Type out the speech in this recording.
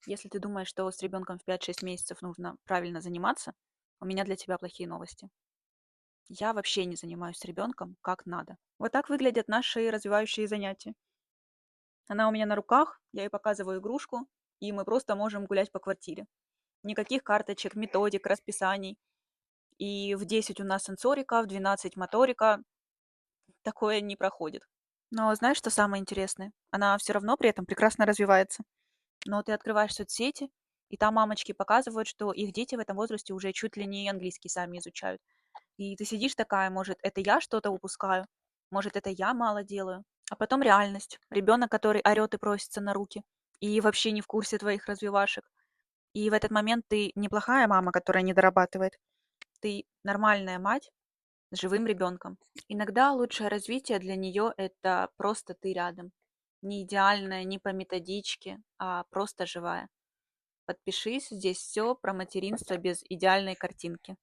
Если ты думаешь, что с ребенком в 5-6 месяцев нужно правильно заниматься, у меня для тебя плохие новости. Я вообще не занимаюсь с ребенком как надо. Вот так выглядят наши развивающие занятия. Она у меня на руках, я ей показываю игрушку, и мы просто можем гулять по квартире. Никаких карточек, методик, расписаний. И в 10 у нас сенсорика, в 12 моторика. Такое не проходит. Но знаешь, что самое интересное? Она все равно при этом прекрасно развивается. Но ты открываешь соцсети, и там мамочки показывают, что их дети в этом возрасте уже чуть ли не английский сами изучают. И ты сидишь такая, может, это я что-то упускаю, может, это я мало делаю. А потом реальность. Ребенок, который орет и просится на руки, и вообще не в курсе твоих развивашек. И в этот момент ты неплохая мама, которая не дорабатывает. Ты нормальная мать с живым ребенком. Иногда лучшее развитие для нее это просто ты рядом. Не идеальная, не по методичке, а просто живая. Подпишись, здесь все про материнство без идеальной картинки.